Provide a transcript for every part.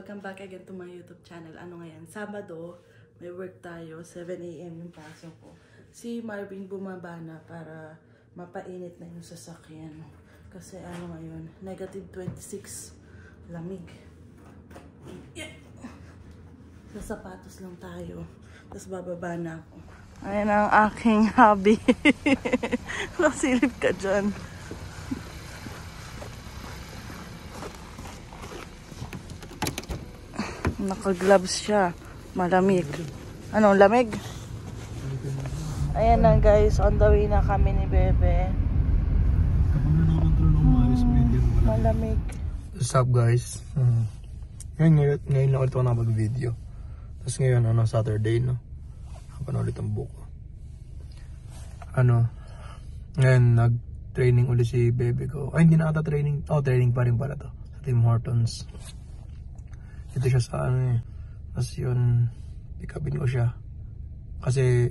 Welcome back again to my YouTube channel. Ano ngayon? Sabado, may work tayo. 7 AM yung pasok ko. Si Marvin bumaba na para mapainit na yung sasakyan. Kasi ano ngayon, negative 26. Lamig. Yeah. Sa sapatos lang tayo. Tapos bababa na ako. Ayan ang aking hobby. Nasilip ka dyan. Naka-gloves siya. Malamig. Ano, lamig? Ayan na guys, on the way na kami ni Bebe. Malamig. What's up guys? Ngayon lang ulit ako nakapag-video. Tapos ngayon, Saturday, no? Kapanood ulit ang buko. Ngayon, nag-training ulit si Bebe ko. Ay, hindi na ata training. Oh, training pa rin pala to. Sa Tim Hortons. Ito siya sa Tapos yun, pick upin ko siya. Kasi,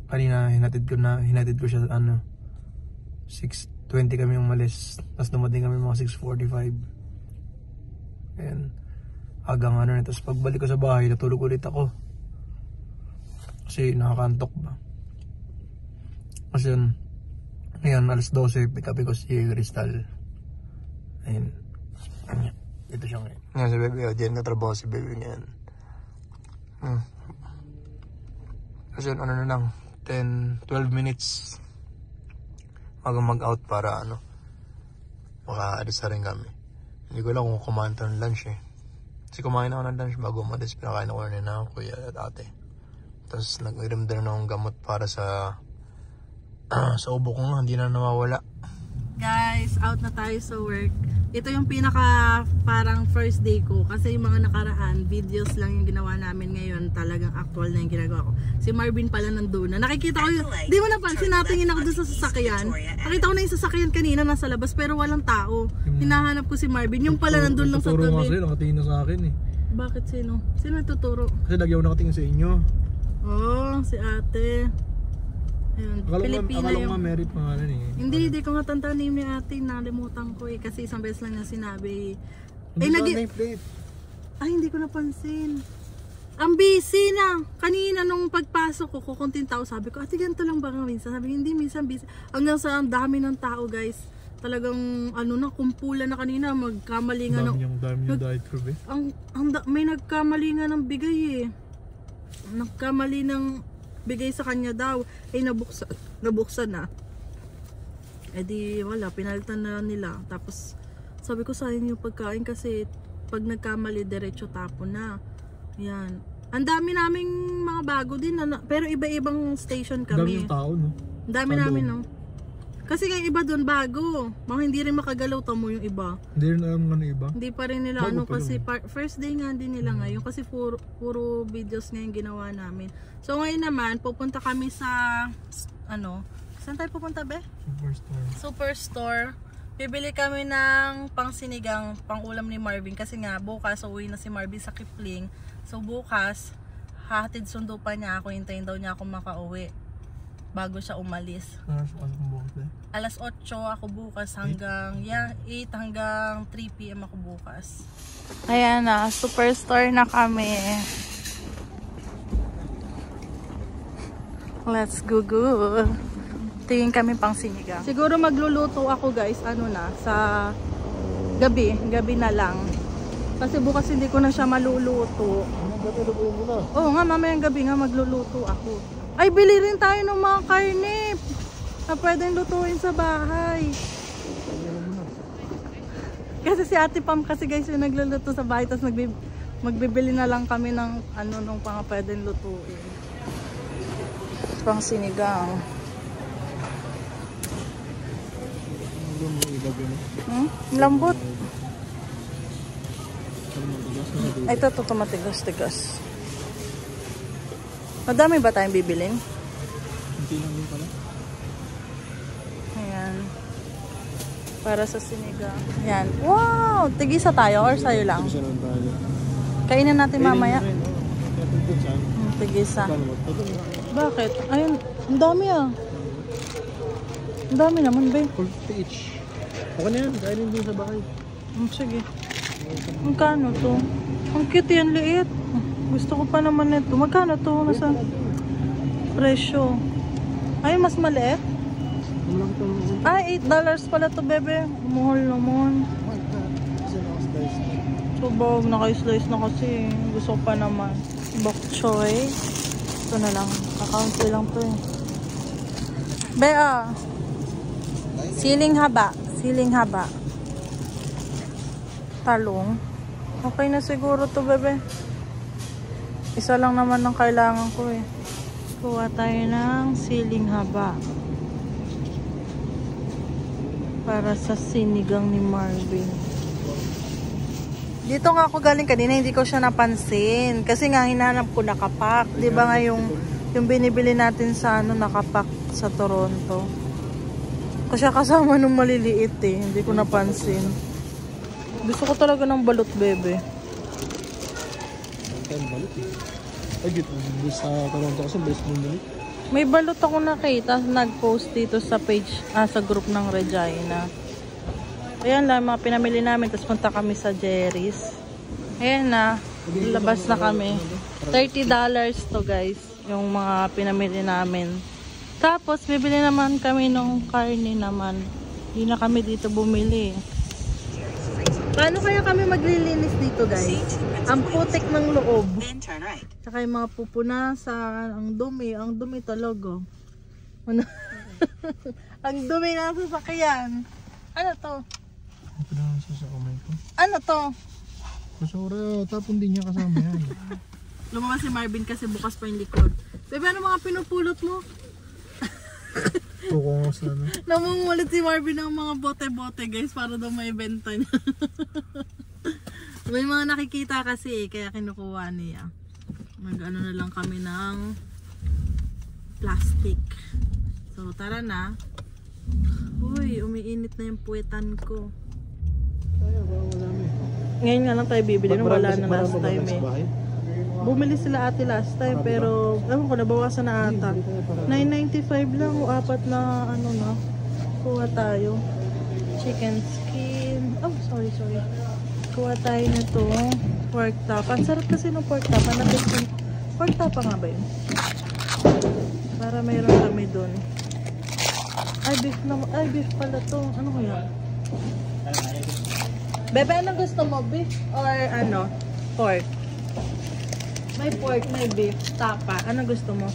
kanina, hinatid ko siya sa 6:20 kami umalis. Tapos dumating kami mga 6:45. Ayan. Agang tapos pagbalik ko sa bahay, natulog ulit ako. Kasi nakakantok ba. Kasi yun, ngayon, alas 12, pick upin ko si Crystal. Ayan. Ito siya ngayon. Ngayon si Bebe, diyan natrabaho si Bebe ngayon. Kasi yun, na lang, 10-12 minutes mag-out para maka-alis na rin kami. Hindi ko lang kung kumain tayo ng lunch eh. Kasi kumain ako ng lunch bago umalis, pinakain ako rin na kuya at ate. Tapos nag-irim din akong gamot para sa ubo ko nga, hindi na nawawala. Guys, out na tayo sa work. Ito yung pinaka parang first day ko. Kasi yung mga nakaraan, videos lang yung ginawa namin ngayon. Talagang actual na yung ginagawa ko. Si Marvin pala nandun na. Nakikita ko yung, di mo napansin, natingin ako dun sa sasakyan. Nakita ko na yung sasakyan kanina nasa labas pero walang tao. Hinahanap ko si Marvin. Yung pala nandun lang sa tabi. Tuturo nga sa'yo, nakatingin na sa akin eh. Bakit sino? Sino tuturo? Kasi lagi ako nakatingin sa inyo. Oh, si ate. Ayun, Pilipina yung... Akala ko nga Mary pangalan eh. Hindi ko nga tanda name ni ate. Nalimutan ko eh. Kasi isang beses lang niya sinabi. Ay, hindi ko napansin. Ang busy na. Kanina nung pagpasok ko, kukunting tao, sabi ko, ate ganito lang ba minsan? Sabi, hindi, minsan busy. Hanggang sa ang dami ng tao guys. Talagang kumpulan na kanina. Magkamali nga ng... Dami yung diet curve eh. May nagkamali nga ng bigay eh. Nagkamali ng... bigay sa kanya daw, nabuksan na. Eh di wala, pinalitan na nila. Tapos sabi ko sayang yung pagkain kasi pag nagkamali diretso tapon na. Yan. Ang dami naming mga bago din pero iba-ibang station kami. Dami yung tao no. Dami namin no. Kasi yung iba doon bago. Mga hindi rin makagalaw tamo yung iba. Hindi rin alam nga iba. Hindi pa rin nila kasi first day nga din nila ngayon kasi puro videos ngayon ginawa namin. So ngayon naman pupunta kami sa saan tayo pupunta be? Superstore. Bibili kami ng pangsinigang, pangulam ni Marvin kasi nga bukas uwi na si Marvin sa Kipling. So bukas hahatid sundo pa niya ako, hintayin daw niya ako makauwi bago siya umalis. Alas 8 ako bukas hanggang 8 hanggang 3 PM ako bukas. Ayan na, Superstore na kami. Let's go. Tingin kami pang sinigang. Siguro magluluto ako guys, sa gabi na lang. Kasi bukas hindi ko na siya maluluto. Oo nga, mamayang gabi nga magluluto ako. Ay, bili rin tayo ng mga karne na pwedeng lutuin sa bahay. Kasi si Ate Pam kasi guys yung nagluluto sa bahay, tapos magbibili na lang kami ng nung mga pwedeng lutuin. Pang sinigang. Lambot. Ay, ito matigas-tigas. Madami ba tayong bibilin? Hindi lang yun pala. Ayan. Para sa sinigang. Ayan. Wow! Tigisa tayo or sa'yo lang? Tigisa lang tayo. Kainin natin mamaya. Tigisa. Bakit? Ayun. Ang dami ah. Ang dami naman ba? 40 each. Okay na yan. Kainin din sa bahay. Sige. Magkano to? Ang cute yan, liit. Gusto ko pa naman ito. Magkano to? Nasa presyo? Ay, mas maliit? Ay, $8 pala to, bebe. Mahal naman. Subog, naka-slice na kasi. Gusto ko pa naman. Bok choy. Ito na lang. Kakaunti lang to eh. Bea. Siling haba. Siling haba. Talong. Okay na siguro to, bebe. Isa lang naman ang kailangan ko eh. Kuha tayo ng siling haba. Para sa sinigang ni Marvin. Dito nga ako galing kanina, hindi ko siya napansin. Kasi nga hinanap ko nakapak. Di ba nga yung binibili natin sa nakapak sa Toronto. Kasi kasama nung maliliit eh. Hindi ko napansin. Gusto ko talaga ng balot, bebe. Ay, dito sa Toronto kasi best mo balot. May balot ako nakita. Nag-post dito sa page, sa group ng Regina. Ayan lang, mga pinamili namin. Tapos punta kami sa Jerry's. Ayan na. Labas na kami. $30 to, guys. Yung mga pinamili namin. Tapos, bibili naman kami ng karne naman. Hindi na kami dito bumili. Paano kaya kami maglilinis dito, guys? Ang putik ng loob. Tsaka yung mga pupunasan. Ang dumi. Ang dumi talaga. Ano? Ang dumi ng sasakyan. Ano to? Ano to? Basura, tapon din niya kasama yan. Lumabas si Marvin kasi bukas pa yung likod. Bebe, ano mga pinupulot mo? Tukong sa ano. Namumulit si Marvin ng mga bote-bote, guys, para daw may benta niya. May mga nakikita kasi kaya kinukuha niya. Mag-ano na lang kami ng plastic. So, tara na. Uy, umiinit na yung puwetan ko. Ngayon nga lang tayo bibili nung wala na last time eh. Bumili sila ate last time pero ewan ko, nabawasan na ata. $9.95 lang o 4 na ano na. Kuha tayo. Chicken skin. Oh, sorry. Kuha tayo na to. Pork tapa. Ang sarap kasi ng pork tapa. Pork tapa nga ba yun? Para mayroon kami dun. Ay, beef pala to. Ano kaya? Bebe, anong gusto mo? Beef or ano? Pork? May pork, may beef. Tapa. Anong gusto mo?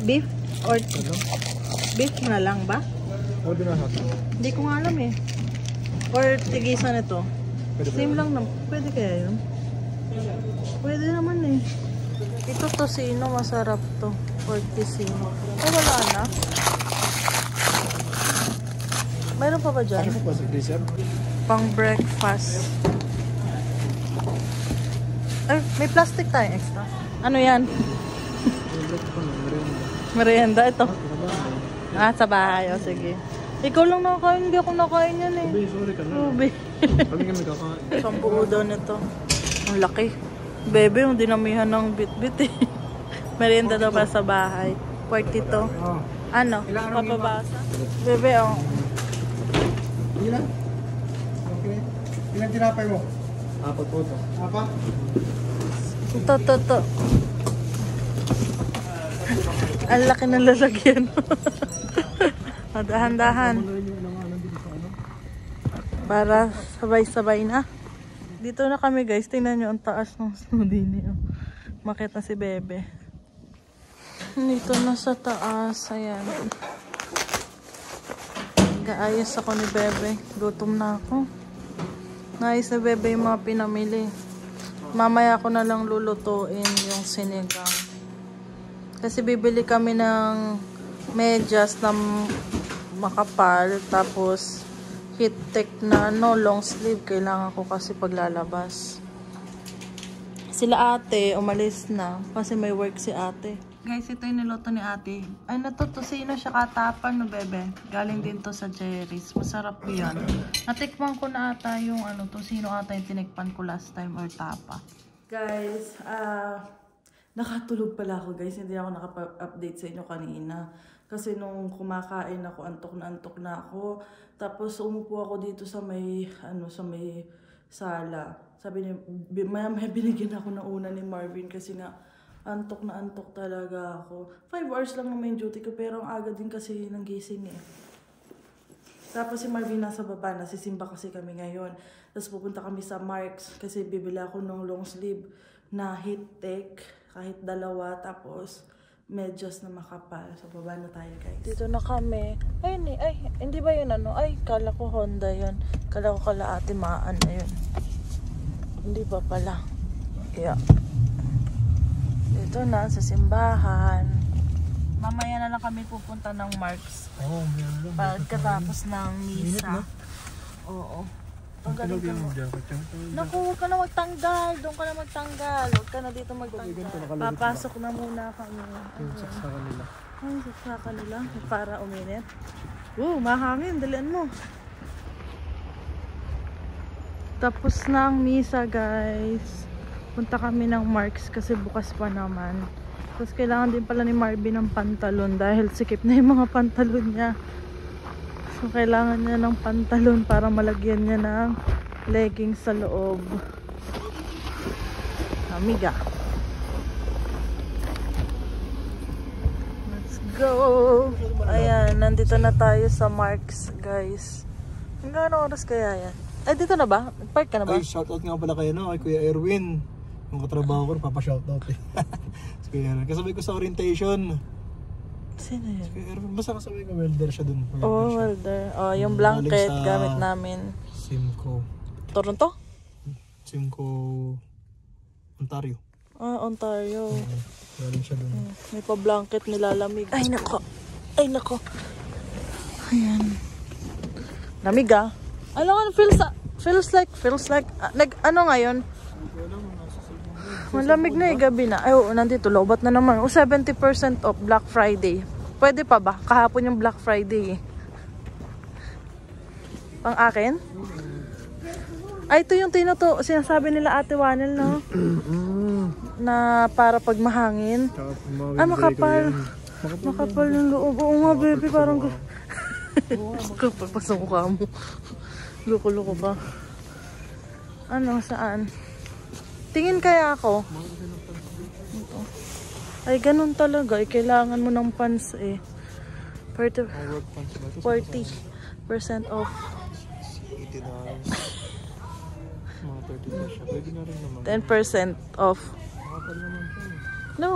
Beef or beef na lang ba? Hindi ko nga alam eh. Or tigisan ito. Same lang naman. Pwede kaya yun? Pwede naman eh. Ito tosino, masarap to. Pork tosino. Ay, wala na. Mayroon pa ba dyan? Pang breakfast. Ay, may plastic tayo extra. Ano yan? Merienda ito. Sa bahay. O, sige. Ikaw lang nakakain. Hindi ako nakain yan eh. Sorry ka na. Ubi. Kami kakain. Isang buo daw nito. Ang laki. Bebe, yung dinamihan ng bit-bit eh. Merienda daw para sa bahay. 42. Ano? Papabasa? Bebe, oh. Ilan? Okay. Ilan tinapay mo? 4 po ito. 4? Ito. Ang laki ng lalagyan. Dahan-dahan. Para sabay-sabay na. Dito na kami guys. Tingnan nyo ang taas ng snow din. Makita si Bebe. Dito na sa taas. Ayan. Gaayos ako ni Bebe. Gutom na ako. Naayos na Bebe yung mga pinamili. Mamaya ko na lang lulutuin yung sinigang. Kasi bibili kami ng medyas na makapal. Tapos heat tech na long sleeve. Kailangan ko kasi paglalabas. Sila ate umalis na. Kasi may work si ate. Guys, ito yung niluto ni ate. Ay, natutosino siya katapan, no, Bebe? Galing din to sa Jerry's. Masarap yan. Natikman ko na ata yung tosino ata yung tinikpan ko last time or tapa. Guys, nakatulog pala ako, guys. Hindi ako nakapag-update sa inyo kanina. Kasi nung kumakain ako, antok na ako. Tapos umupo ako dito sa may, sala. Sabi niya, may binigyan ako ng una ni Marvin kasi nga antok na antok talaga ako. 5 hours lang naman yung duty ko pero ang aga din kasi ng gising eh. Tapos si Marvin nasa baba, nasisimba kasi kami ngayon. Tapos pupunta kami sa Marks kasi bibili ako ng long sleeve na heat tech, kahit 2, tapos medyas na makapal. So baba na tayo guys. Dito na kami. Ay, hindi ba yun ano? Ay, kala ko Honda yun. Kala ko Ate Maan na yun. Hindi ba pala? Yeah. Dito na sa simbahan. Mamaya na lang kami pupunta ng Marks. Oo, Pagkatapos ng misa. Oo. Tanggalin ka mo. Naku, huwag ka na magtanggal. Doon ka na magtanggal. Huwag ka na dito magtanggal. Papasok na muna kami. Saksakan nila. Ay, saksakan nila. Para uminit. Mahangin. Dalian mo. Tapos na ang misa guys. Punta kami ng Marks kasi bukas pa naman. Tapos kailangan din pala ni Marvin ng pantalon dahil sikip na yung mga pantalon niya. So kailangan niya ng pantalon para malagyan niya ng leggings sa loob. Amiga. Let's go! Ayan, nandito na tayo sa Marks guys. Hanggang oras kaya yan? Ay, dito na ba? Park ka na ba? Ay, shoutout nga pala kayo no, kay Kuya Erwin. Yung katrabaho ko, papashoutout eh. Si Kuya Erwin. Kasabay ko sa orientation. Sino yun? Si Kuya Erwin. Basta kasabay ko, welder siya dun. Welder. Oh, yung blanket gamit namin. Simco. Toronto? Simco, Ontario. Ontario. Galing siya dun. May pa-blanket nilalamig. Ay, nako. Ayan. Lamig ah. Alam mo, feels like, ano ngayon? Malamig na gabi na. Ay, nandito, lobat na naman. 70% off Black Friday. Pwede pa ba? Kahapon yung Black Friday eh. Pang akin? Ay, ito yung sinasabi nila Ate Wanel, no? Na para pag mahangin. Ay, makapal. Makapal yung loob. Oo nga, baby, parang... Kapag pa sa mukha mo. Loko-loko ba? Ano, saan? Tingin kaya ako? Ito. Ay, ganun talaga. Ay, kailangan mo ng pants eh. 40% off. $80. Mga 30 na siya. Pwede na rin naman. 10% off. Makapal naman siya. No.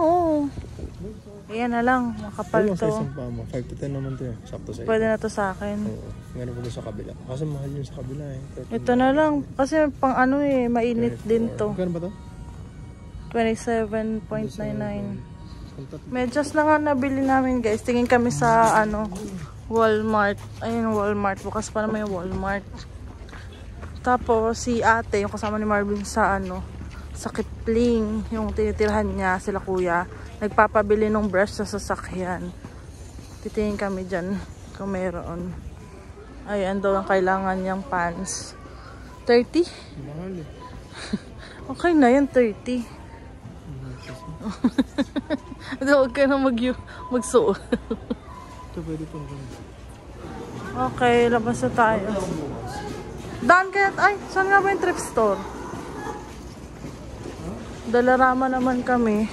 Ayan na lang. Makapal to. 5 to 10 naman to eh. Sakto sa'yo. Pwede na to sa akin. Oo. Meron ko sa kabila. Kasi mahal yun sa kabila eh. Ito na lang. Kasi pang ano eh. Mainit din to. Magkano ba to? 27.99. Medyas na nga nabili namin guys. Tingin kami sa Walmart. Ayun, Walmart. Bukas pa naman yung Walmart. Tapos si ate, yung kasama ni Marvin sa sa Kipling, yung tinitirhan niya, sila kuya, nagpapabili ng brush sa sasakyan. Titingin kami dyan kung meron. Ayan daw ang kailangan niyang pants. 30? Mahal eh. Okay na yan, 30. Huwag ka na magsuot. Ito pwede pang ganda. Okay, labas na tayo. Daan kaya, ay, saan nga ba yung thrift store? Dalarama naman kami.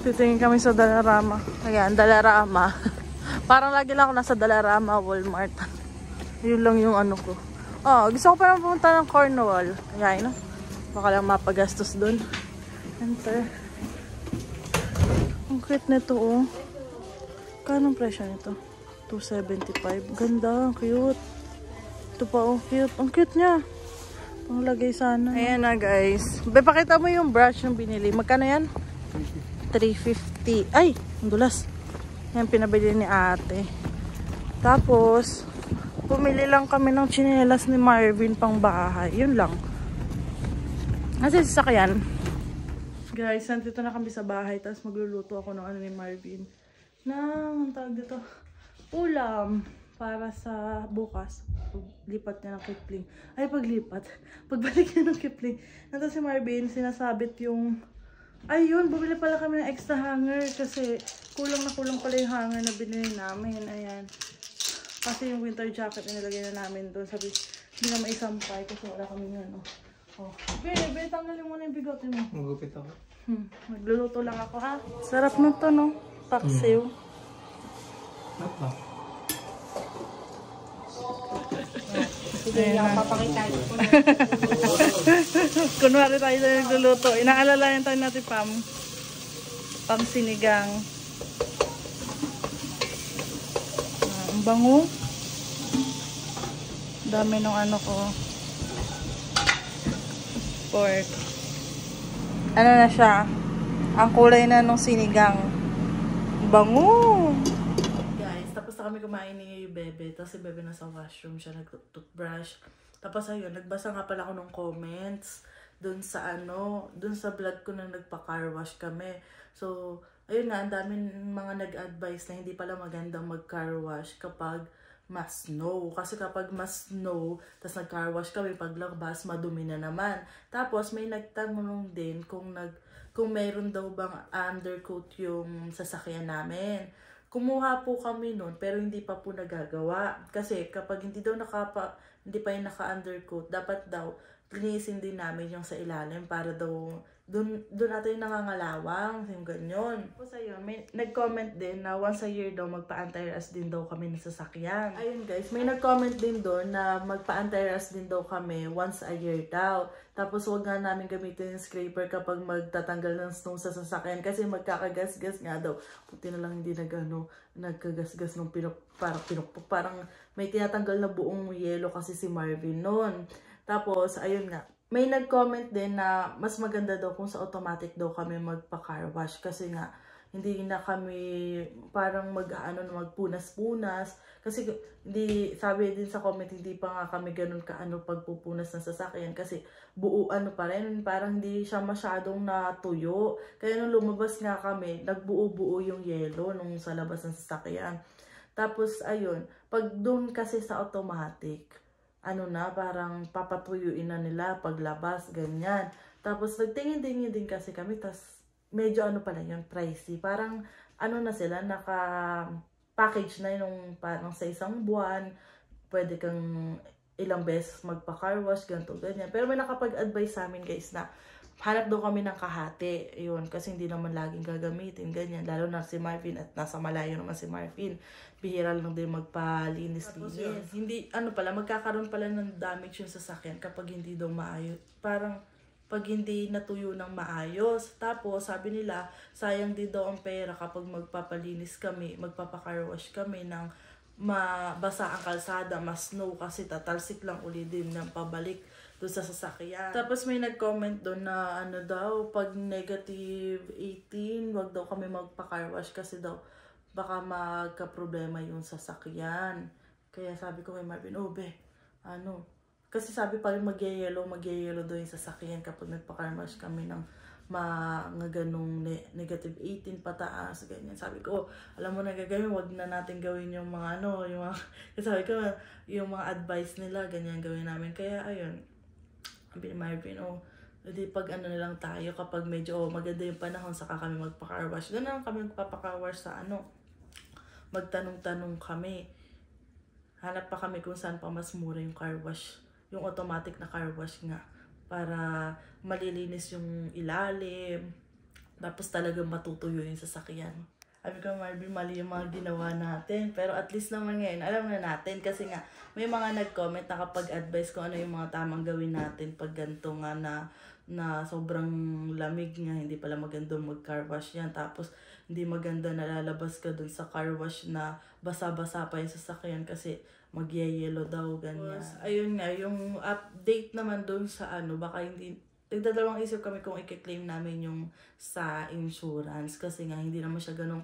Titingin kami sa Dalarama. Ayan, Dalarama. Parang lagi lang ako nasa Dalarama, Walmart. Yun lang yung ko. Gusto ko pa lang pumunta ng Cornwall. Ayan, no? Baka lang mapagastos dun. Enter. Ang cute nito, oh. Kanong presyo nito? $275. Ganda, cute. Ito pa, oh, cute. Ang cute niya. Panglagay sana. Ayan na, guys. Pakita mo yung brush yung binili. Magkano yan? $350. Ay, ang dulas. Yan, pinabili ni ate. Tapos, pumili lang kami ng tsinelas ni Marvin pang bahay. Yun lang. Kasi sasakyan. Guys, nandito na kami sa bahay. Tapos magluluto ako ng ni Marvin. Ang tawag dito. Ulam. Para sa bukas. Paglipat niya ng Kipling. Ay, pagbalik niya ng Kipling. Nandito si Marvin, sinasabit yung... Ayun, bumili pala kami ng extra hanger. Kasi kulang na kulang pala yung hanger na binili namin. Ayan. Kasi yung winter jacket na nilagay na namin doon. Hindi na maisampay kasi wala kami ano. Oh. Bebe, tanggalin mo na yung bigote mo. Magupit ako. Magluluto lang ako ha. Sarap na to no. Paksiw. Sarap ba? Sige, papakita ko. Kunwari tayo na nagluluto. Inaalalayan tayo natin pang sinigang. Ang bango. Dami nung ano ko. Pork. Ano na siya? Ang kulay na nung sinigang. Bango! Guys, tapos na kami kumain ni Bebe. Tapos si Bebe nasa washroom siya, nag-toothbrush. Tapos ayun, nagbasa nga pala ako ng comments dun sa dun sa vlog ko na nagpa-car wash kami. So, ayun nga, ang daming mga nag-advise na hindi pala magandang mag-car wash kapag mas snow. Kasi kapag mas snow, tapos nag-car wash kami, paglabas, madumi na naman. Tapos may nagtanong din kung mayroon daw bang undercoat yung sasakyan namin. Kumuha po kami nun, pero hindi pa po nagagawa. Kasi kapag hindi pa yung naka-undercoat, dapat daw linisin din namin yung sa ilalim para daw doon natin nangangalawang, yung ganyan. Tapos ayun, may nag-comment din na once a year daw magpa-anti-rust din daw kami ng sasakyan. Ayun guys, may nag-comment din doon na magpa-anti-rust din daw kami once a year daw. Tapos huwag nga namin gamitin yung scraper kapag magtatanggal ng snow sa sasakyan kasi magkakagasgas nga daw. Puti na lang hindi nagkagasgas ng parang may tinatanggal na buong yelo kasi si Marvin noon. Tapos ayun nga, may nag-comment din na mas maganda daw kung sa automatic daw kami magpa-car wash kasi nga hindi na kami parang magpunas-punas kasi hindi, sabi din sa comment, hindi pa nga kami ganun pagpupunas ng sasakyan kasi buo pa rin, parang hindi siya masyadong natuyo. Kaya nung lumabas nga kami, nagbuo-buo yung yelo nung sa labas ng sasakyan. Tapos ayun, pag doon kasi sa automatic, parang papatuyuin na nila paglabas, ganyan. Tapos nagtingin-tingin din kasi kami, tas medyo pala yun, pricey. Parang na sila, naka-package na yung parang sa isang buwan, pwede kang ilang beses magpa-car wash, ganito, ganyan. Pero may nakapag-advise sa amin guys na hanap daw kami ng kahati, yun, kasi hindi naman laging gagamitin, ganyan. Lalo na si Marvin at nasa malayo naman si Marvin. Bihira lang din magpalinis-linis. Hindi, magkakaroon pala ng damage yung sasakyan kapag hindi daw maayos. Parang, pag hindi natuyo ng maayos. Tapos, sabi nila, sayang din daw ang pera kapag magpapalinis kami, magpapa-car wash kami ng mabasa ang kalsada, mas snow kasi tatalsik lang uli din ng pabalik doon sa sasakyan. Tapos may nag-comment doon na daw, pag negative 18, wag daw kami magpa-car wash kasi daw baka magka-problema yung sasakyan. Kaya sabi ko kay Marvin, kasi sabi pa rin mag-yellow daw yung sasakyan kapag nagpa-car wash kami ng mga ganong negative 18 pataas, ganyan. Sabi ko, alam mo na gagawin, wag na natin gawin yung mga kasi sabi ko, yung mga advice nila, ganyan gawin namin. Kaya ayun, sabi ni Marvin, hindi pag na lang tayo kapag medyo maganda yung panahon saka kami magpa-car wash. Ganun kami magpapa-car wash sa magtanong-tanong kami. Hanap pa kami kung saan pa mas mura yung car wash. Yung automatic na car wash nga. Para malilinis yung ilalim. Tapos talagang matutuyo yung sasakyan. Sabi ko, Marvin, mali yung mga ginawa natin. Pero at least naman ngayon, alam na natin. Kasi nga, may mga nag-comment na kapag-advise kung ano yung mga tamang gawin natin pag ganito nga na sobrang lamig nga. Hindi pala magandang mag-car wash yan. Tapos, hindi maganda na lalabas ka dun sa car wash na basa-basa pa yung sasakyan kasi mag-yellow daw, ganyan. Ayun nga, yung update naman dun sa baka hindi, nagdadalawang isip kami kung i-claim namin yung sa insurance kasi nga hindi naman siya ganun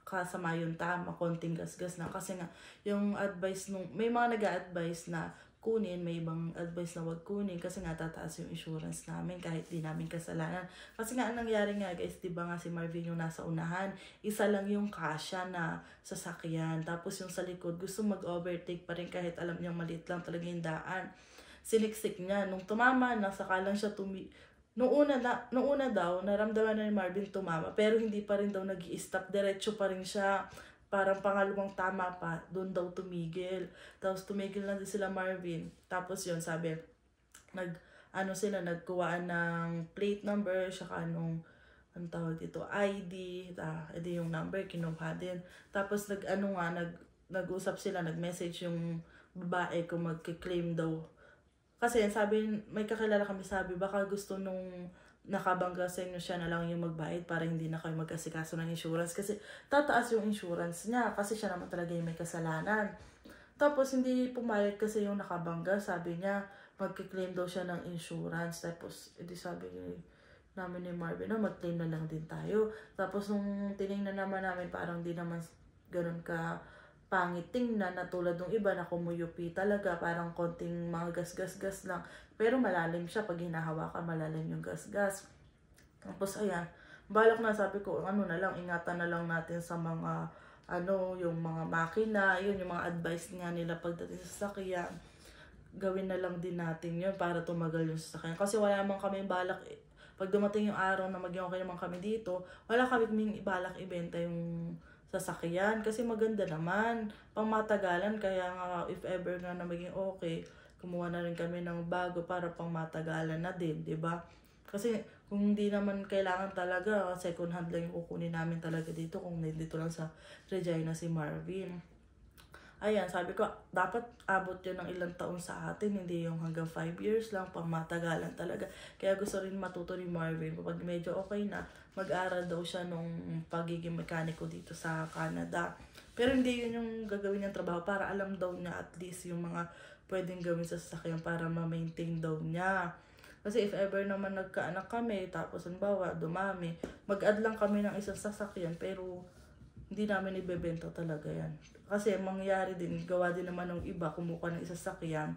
kasama yung tama, konting gasgas na kasi nga yung advice may mga nag-a-advise na kunin, may ibang advice na wag kunin kasi nga tataas yung insurance namin kahit di namin kasalanan. Kasi nga ang nangyari nga guys, diba nga si Marvin yung nasa unahan, isa lang yung kasya na sasakyan, tapos yung sa likod gusto mag-overtake pa rin kahit alam niyang maliit lang talaga yung daan. Siniksik niya, nung tumama na, saka lang siya Nung una daw, naramdaman na ni Marvin tumama, pero hindi pa rin daw nag-i-stop, diretso pa rin siya. parang pangalawang tama pa, doon daw tumigil. Tapos tumigil na din sila Marvin. Tapos yun, sabi, nagkuhaan ng plate number, saka anong tawag dito, ID, edi yung number, kinuha din. Tapos nag-usap sila, nag-message yung babae kung magki-claim daw. Kasi sabi, may kakilala kami, sabi, baka gusto nung nakabangga sa inyo siya na lang yung magbayad para hindi na kayo mag-asikaso ng insurance. Kasi tataas yung insurance niya kasi siya naman talaga yung may kasalanan. Tapos hindi pumayag kasi yung nakabangga, sabi niya, magki-claim daw siya ng insurance. Tapos, edi sabi namin ni Marvin, mag-claim na lang din tayo. Tapos nung tinignan naman namin, parang di naman ganun ka pangit tingnan na tulad ng iba na kumuyupi talaga, parang konting mga gas-gas-gas lang. Pero malalim siya, pag hinahawakan malalim yung gas-gas. Tapos ayan, balak na, sabi ko, ingatan na lang natin sa mga, yung mga makina, yun, yung mga advice nga nila pagdating sa sasakyan. Gawin na lang din natin yun para tumagal yung sasakyan. Kasi wala naman kami balak, pag dumating yung araw na maging okay naman kami dito, wala kami balak ibenta yung sasakyan kasi maganda naman, pang matagalan. Kaya nga if ever nga na maging okay, kumuha na rin kami ng bago para pang matagalan na din, 'di ba? Kasi kung hindi naman kailangan talaga, second hand lang yung kukunin namin talaga dito kung dito lang sa Regina si Marvin. Ayan, sabi ko, dapat abot yun ng ilang taon sa atin, hindi yung hanggang 5 years lang, pang matagalan talaga. Kaya gusto rin matuto ni Marvin, pag medyo okay na, mag-aral daw siya nung pagiging mekaniko dito sa Canada. Pero hindi yun yung gagawin niyang trabaho, para alam daw niya at least yung mga pwedeng gawin sa sasakyan para ma-maintain daw niya. Kasi if ever naman nagkaanak kami, tapos halimbawa dumami, mag-add lang kami ng isang sasakyan, pero hindi namin ibebenta talaga yan. Kasi mangyayari din, gawa din naman ng iba, kumuha ng isang sasakyan,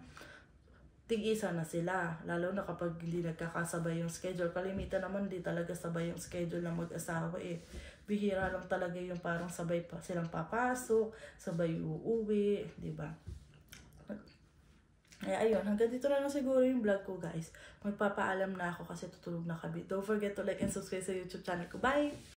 tig-isa na sila. Lalo na kapag hindi nagkakasabay yung schedule. Kalimitan naman di talaga sabay yung schedule ng mag-asawa eh. Bihira lang talaga yung parang sabay pa silang papasok, sabay uuwi, di ba? Ayun, hanggang dito na lang siguro yung vlog ko, guys. Magpapaalam na ako kasi tutulog na kami. Don't forget to like and subscribe sa YouTube channel ko. Bye!